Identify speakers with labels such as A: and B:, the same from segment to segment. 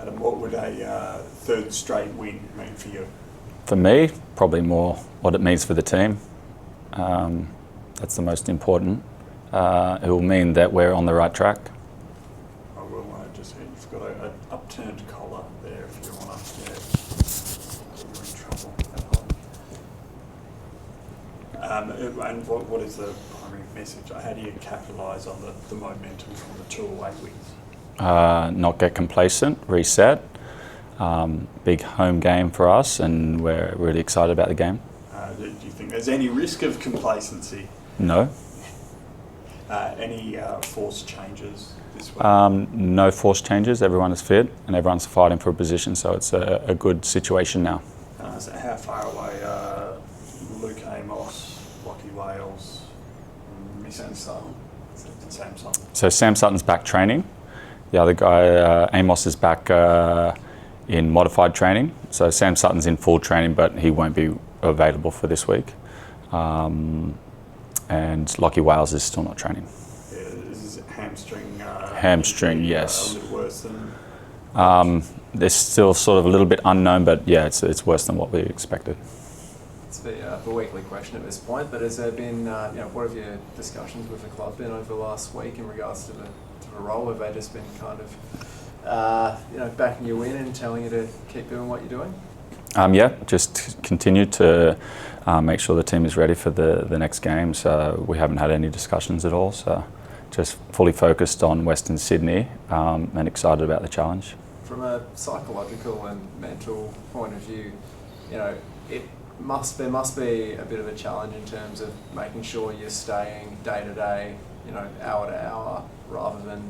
A: Adam, what would a third straight win mean for you?
B: For me, probably more what it means for the team. That's the most important. It will mean that we're on the right track.
A: I will just say you've got an upturned collar there if you want to get you're in trouble at home. And what is the primary message? How do you capitalise on the momentum from the 2 away wins?
B: Not get complacent, reset. Big home game for us, and we're really excited about the game.
A: Do you think there's any risk of complacency?
B: No.
A: Any forced changes this week?
B: No forced changes. Everyone is fit and everyone's fighting for a position, so it's a good situation now.
A: So how far away Luke Amos, Lockie Wales, Sam Sutton?
B: So Sam Sutton's back training. The other guy, Amos, is back in modified training. So Sam Sutton's in full training, but he won't be available for this week. And Lockie Wales is still not training.
A: Yeah, is his hamstring?
B: Hamstring, yes.
A: A little worse than.
B: It's still sort of a little bit unknown, but yeah, it's worse than what we expected.
C: It's the weekly question at this point, but has there been, what have your discussions with the club been over the last week in regards to the role? Have they just been kind of, backing you in and telling you to keep doing what you're doing?
B: Yeah, just continue to make sure the team is ready for the next game. So we haven't had any discussions at all. So just fully focused on Western Sydney and excited about the challenge.
C: From a psychological and mental point of view, there must be a bit of a challenge in terms of making sure you're staying day to day, hour to hour, rather than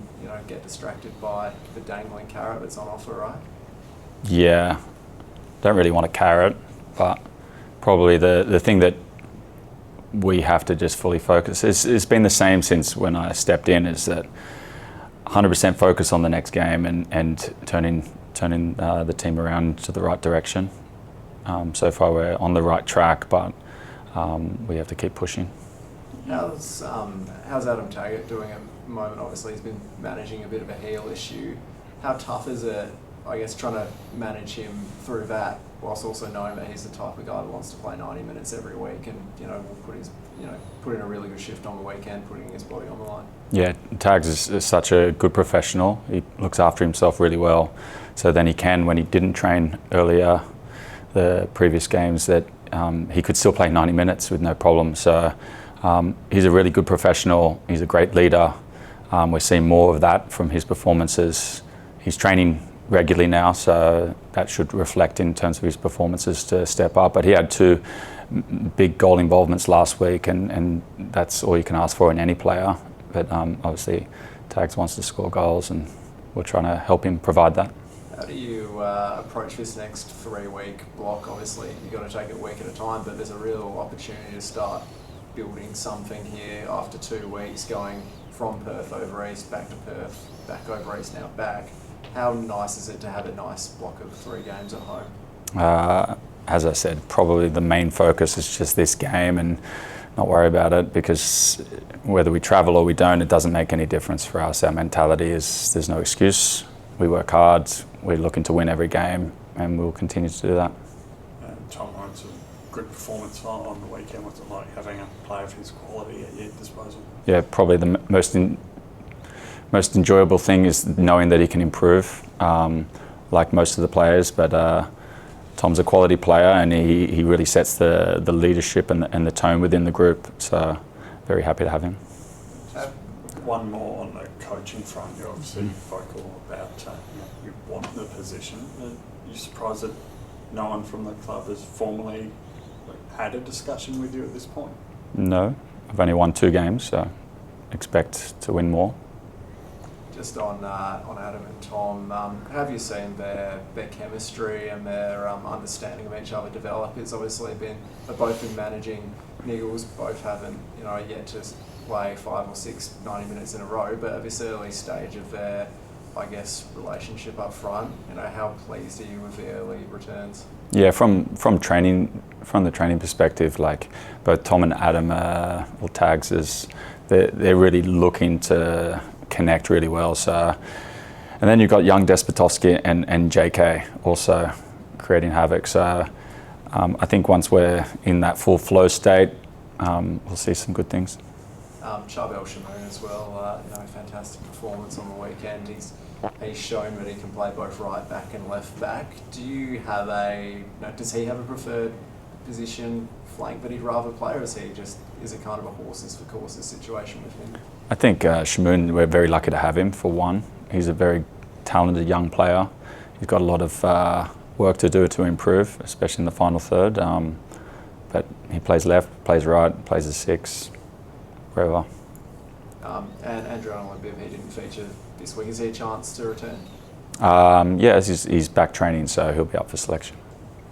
C: get distracted by the dangling carrot that's on offer, right?
B: Yeah, don't really want a carrot, but probably the thing that we have to just fully focus. It's been the same since when I stepped in, is that 100% focus on the next game and turning the team around to the right direction. So far we're on the right track, but we have to keep pushing.
C: How's Adam Taggart doing at the moment? Obviously he's been managing a bit of a heel issue. How tough is it, I guess, trying to manage him through that, whilst also knowing that he's the type of guy that wants to play 90 minutes every week and will put in a really good shift on the weekend, putting his body on the line? Yeah,
B: Tags is such a good professional. He looks after himself really well. So then he can, when he didn't train earlier, the previous games, that he could still play 90 minutes with no problem. So he's a really good professional. He's a great leader. We're seeing more of that from his performances. He's training regularly now, so that should reflect in terms of his performances to step up. But he had 2 big goal involvements last week, and that's all you can ask for in any player. But obviously Tags wants to score goals, and we're trying to help him provide that.
C: How do you approach this next 3-week block? Obviously you've got to take it a week at a time, but there's a real opportunity to start building something here after 2 weeks, going from Perth over East, back to Perth, back over East, now back. How nice is it to have a nice block of 3 games at home?
B: As I said, probably the main focus is just this game and not worry about it, because whether we travel or we don't, it doesn't make any difference for us. Our mentality is there's no excuse. We work hard, we're looking to win every game, and we'll continue to do that.
A: Tom Lawrence, a good performance on the weekend. What's it like having a player of his quality at your disposal?
B: Yeah, probably the most enjoyable thing is knowing that he can improve, like most of the players. But Tom's a quality player, and he really sets the leadership and the tone within the group. So very happy to have him.
A: One more on the coaching front. You're obviously vocal about you want the position. Are you surprised that no one from the club has formally had a discussion with you at this point?
B: No, I've only won 2 games, so expect to win more.
C: Just on Adam and Tom, have you seen their chemistry and their understanding of each other develop? It's obviously they've both been managing Niggles, both haven't yet to play 5 or 6 90 minutes in a row, but at this early stage of their, I guess, relationship up front, how pleased are you with the early returns? Yeah, from the training perspective, like both Tom and Adam, or Tags, they're really looking to connect really well. So
B: And then you've got young Despotovsky and JK also creating havoc. So I think once we're in that full flow state, we'll see some good things.
C: Charbel Shamoon as well, fantastic performance on the weekend. He's shown that he can play both right back and left back. Do you have does he have a preferred position, flank that he'd rather play, or is it kind of a horses for courses situation with him?
B: I think Shamoon, we're very lucky to have him for one. He's a very talented young player. He's got a lot of work to do to improve, especially in the final third. But he plays left, plays right, plays a six, wherever.
C: And Andrew Olympia, he didn't feature this week. Is he a chance to return?
B: Yeah, he's back training, so he'll be up for selection.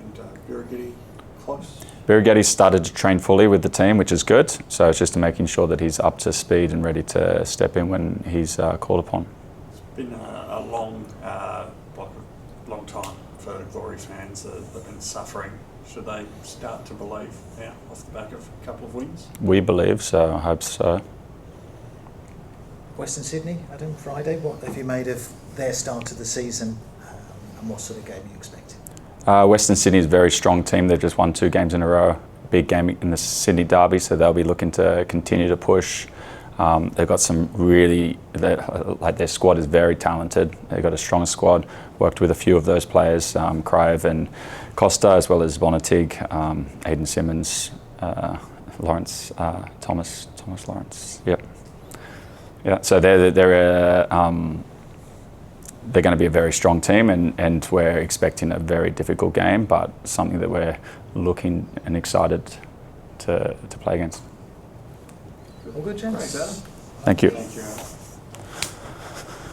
A: And Birighitti close?
B: Birighetti's started to train fully with the team, which is good. So it's just making sure that he's up to speed and ready to step in when he's called upon.
A: It's been a long time for Glory fans that have been suffering. Should they start to believe now off the back of a couple of wins?
B: We believe so. I hope so.
D: Western Sydney, Adam, Friday. What have you made of their start to the season, and what sort of game are you expecting?
B: Western Sydney is a very strong team. They've just won 2 games in a row. Big game in the Sydney derby, so they'll be looking to continue to push. They've got some their squad is very talented. They've got a strong squad. Worked with a few of those players, Crave and Costa, as well as Bonatig, Aidan Simmons, Lawrence, Thomas Lawrence. Yep. Yeah, so they're going to be a very strong team, and we're expecting a very difficult game, but something that we're looking and excited to play against.
D: All good, gents.
C: Thanks, Adam.
B: Thank you.
A: Thank you.